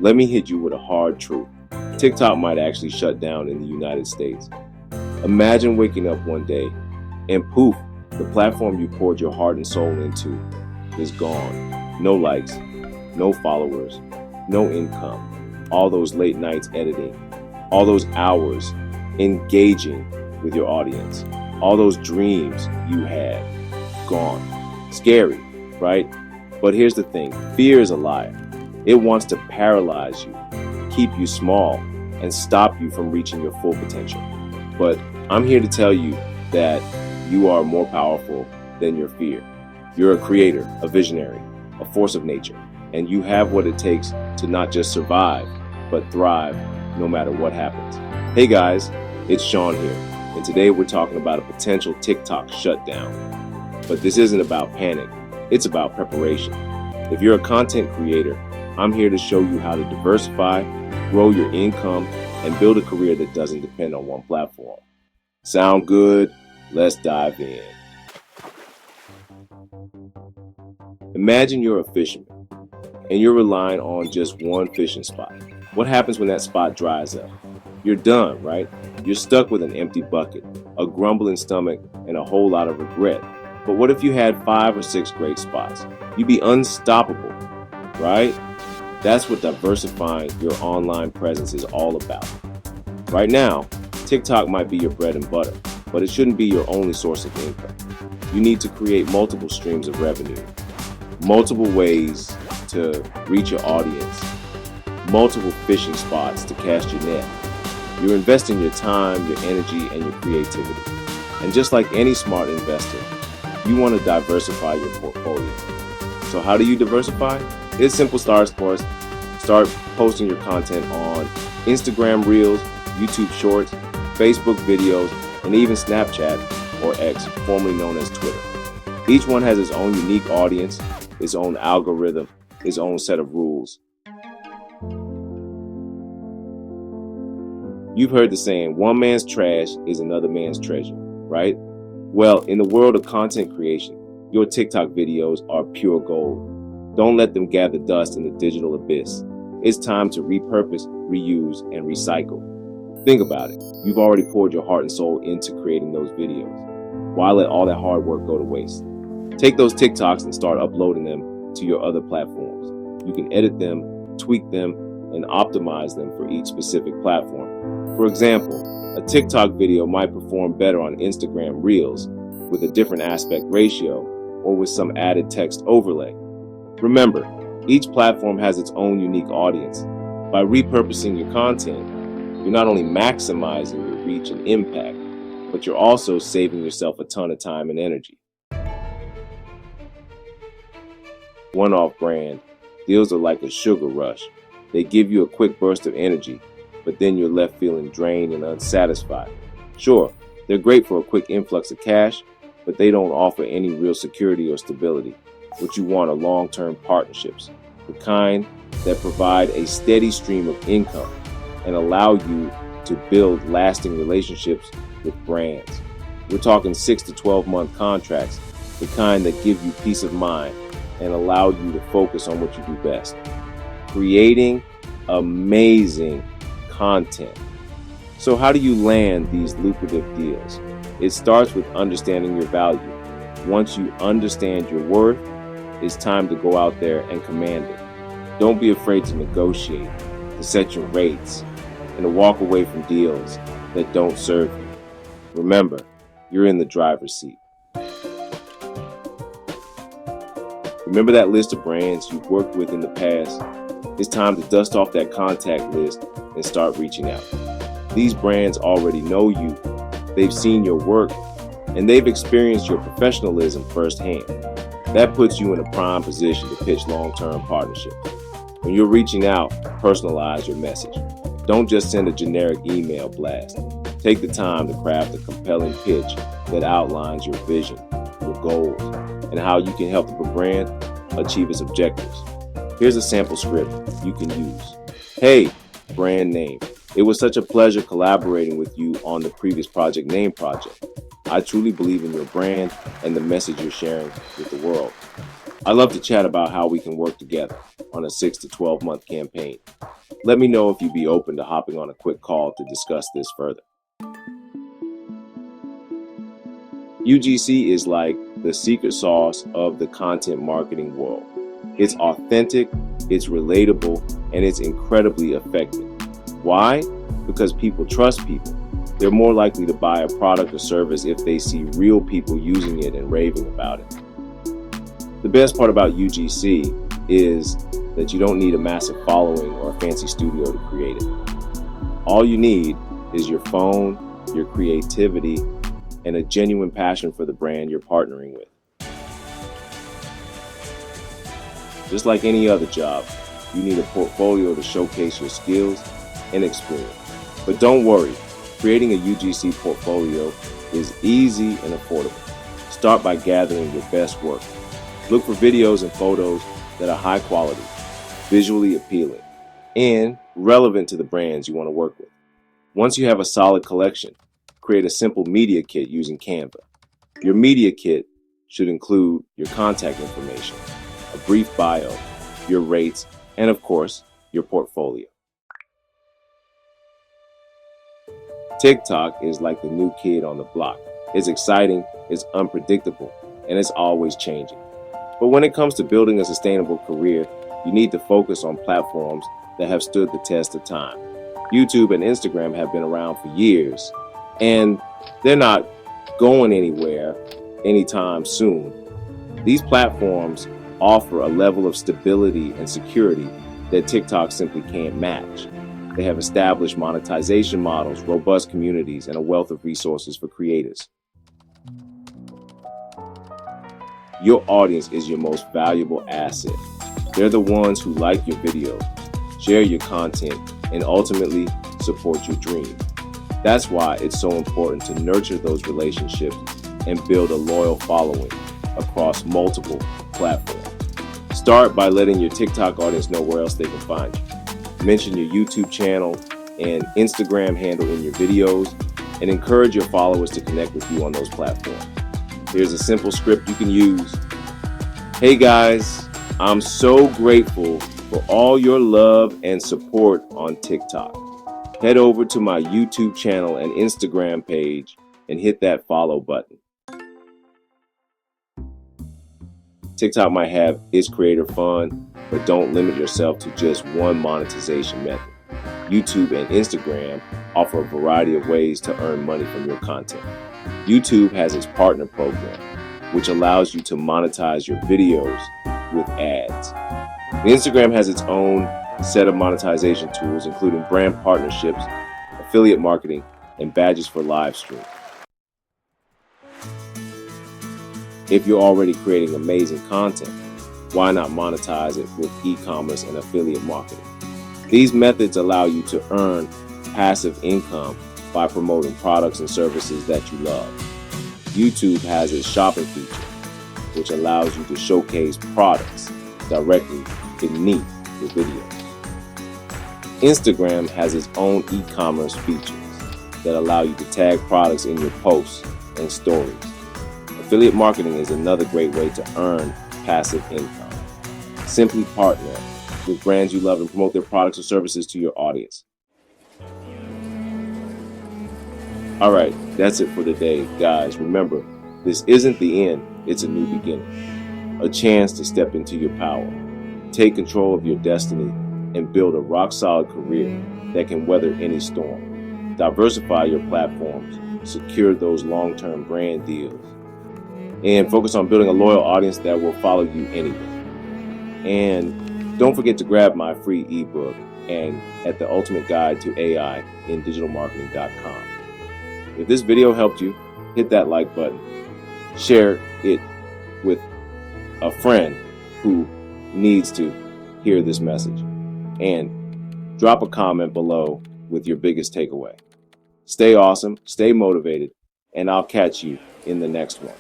Let me hit you with a hard truth. TikTok might actually shut down in the United States. Imagine waking up one day and poof, the platform you poured your heart and soul into is gone. No likes, no followers, no income, all those late nights editing, all those hours engaging with your audience, all those dreams you had, gone. Scary, right? But here's the thing, fear is a liar. It wants to paralyze you, keep you small, and stop you from reaching your full potential. But I'm here to tell you that you are more powerful than your fear. You're a creator, a visionary, a force of nature, and you have what it takes to not just survive, but thrive no matter what happens. Hey guys, it's Sean here, and today we're talking about a potential TikTok shutdown. But this isn't about panic, it's about preparation. If you're a content creator, I'm here to show you how to diversify, grow your income, and build a career that doesn't depend on one platform. Sound good? Let's dive in. Imagine you're a fisherman and you're relying on just one fishing spot. What happens when that spot dries up? You're done, right? You're stuck with an empty bucket, a grumbling stomach, and a whole lot of regret. But what if you had 5 or 6 great spots? You'd be unstoppable, right? That's what diversifying your online presence is all about. Right now, TikTok might be your bread and butter, but it shouldn't be your only source of income. You need to create multiple streams of revenue, multiple ways to reach your audience, multiple fishing spots to cast your net. You're investing your time, your energy, and your creativity. And just like any smart investor, you want to diversify your portfolio. So how do you diversify? It's simple starts for us. Start posting your content on Instagram Reels, YouTube Shorts, Facebook videos, and even Snapchat or X, formerly known as Twitter. Each one has its own unique audience, its own algorithm, its own set of rules. You've heard the saying, one man's trash is another man's treasure, right? Well, in the world of content creation, your TikTok videos are pure gold. Don't let them gather dust in the digital abyss. It's time to repurpose, reuse, and recycle. Think about it. You've already poured your heart and soul into creating those videos. Why let all that hard work go to waste? Take those TikToks and start uploading them to your other platforms. You can edit them, tweak them, and optimize them for each specific platform. For example, a TikTok video might perform better on Instagram Reels with a different aspect ratio or with some added text overlay. Remember, each platform has its own unique audience. By repurposing your content, you're not only maximizing your reach and impact, but you're also saving yourself a ton of time and energy. One-off brand deals are like a sugar rush. They give you a quick burst of energy, but then you're left feeling drained and unsatisfied. Sure, they're great for a quick influx of cash, but they don't offer any real security or stability. What you want are long-term partnerships, the kind that provide a steady stream of income and allow you to build lasting relationships with brands. We're talking 6 to 12 month contracts, the kind that give you peace of mind and allow you to focus on what you do best. Creating amazing content. So how do you land these lucrative deals? It starts with understanding your value. Once you understand your worth, it's time to go out there and command it. Don't be afraid to negotiate, to set your rates, and to walk away from deals that don't serve you. Remember, you're in the driver's seat. Remember that list of brands you've worked with in the past? It's time to dust off that contact list and start reaching out. These brands already know you, they've seen your work, and they've experienced your professionalism firsthand. That puts you in a prime position to pitch long-term partnerships. When you're reaching out, personalize your message. Don't just send a generic email blast. Take the time to craft a compelling pitch that outlines your vision, your goals, and how you can help the brand achieve its objectives. Here's a sample script you can use. Hey, brand name. It was such a pleasure collaborating with you on the previous project name project. I truly believe in your brand and the message you're sharing with the world. I love to chat about how we can work together on a 6 to 12 month campaign. Let me know if you'd be open to hopping on a quick call to discuss this further. UGC is like the secret sauce of the content marketing world. It's authentic, it's relatable, and it's incredibly effective. Why? Because people trust people. They're more likely to buy a product or service if they see real people using it and raving about it. The best part about UGC is that you don't need a massive following or a fancy studio to create it. All you need is your phone, your creativity, and a genuine passion for the brand you're partnering with. Just like any other job, you need a portfolio to showcase your skills and experience. But don't worry, creating a UGC portfolio is easy and affordable. Start by gathering your best work. Look for videos and photos that are high quality, visually appealing, and relevant to the brands you want to work with. Once you have a solid collection, create a simple media kit using Canva. Your media kit should include your contact information, a brief bio, your rates, and of course, your portfolio. TikTok is like the new kid on the block. It's exciting, it's unpredictable, and it's always changing. But when it comes to building a sustainable career, you need to focus on platforms that have stood the test of time. YouTube and Instagram have been around for years, and they're not going anywhere anytime soon. These platforms offer a level of stability and security that TikTok simply can't match. They have established monetization models, robust communities, and a wealth of resources for creators. Your audience is your most valuable asset. They're the ones who like your videos, share your content, and ultimately support your dream. That's why it's so important to nurture those relationships and build a loyal following across multiple platforms. Start by letting your TikTok audience know where else they can find you. Mention your YouTube channel and Instagram handle in your videos, and encourage your followers to connect with you on those platforms. Here's a simple script you can use. Hey guys, I'm so grateful for all your love and support on TikTok. Head over to my YouTube channel and Instagram page and hit that follow button. TikTok might have its creator fun, but don't limit yourself to just one monetization method. YouTube and Instagram offer a variety of ways to earn money from your content. YouTube has its partner program, which allows you to monetize your videos with ads. Instagram has its own set of monetization tools, including brand partnerships, affiliate marketing, and badges for live stream. If you're already creating amazing content, why not monetize it with e-commerce and affiliate marketing? These methods allow you to earn passive income by promoting products and services that you love. YouTube has its shopping feature, which allows you to showcase products directly beneath your videos. Instagram has its own e-commerce features that allow you to tag products in your posts and stories. Affiliate marketing is another great way to earn passive income. Simply partner with brands you love and promote their products or services to your audience. All right, that's it for today, guys. Remember, this isn't the end, it's a new beginning. A chance to step into your power, take control of your destiny, and build a rock-solid career that can weather any storm. Diversify your platforms, secure those long-term brand deals, and focus on building a loyal audience that will follow you anyway. And don't forget to grab my free ebook and at the Ultimate Guide to AI in digitalmarketing.com. If this video helped you, hit that like button, share it with a friend who needs to hear this message, and drop a comment below with your biggest takeaway. Stay awesome, stay motivated, and I'll catch you in the next one.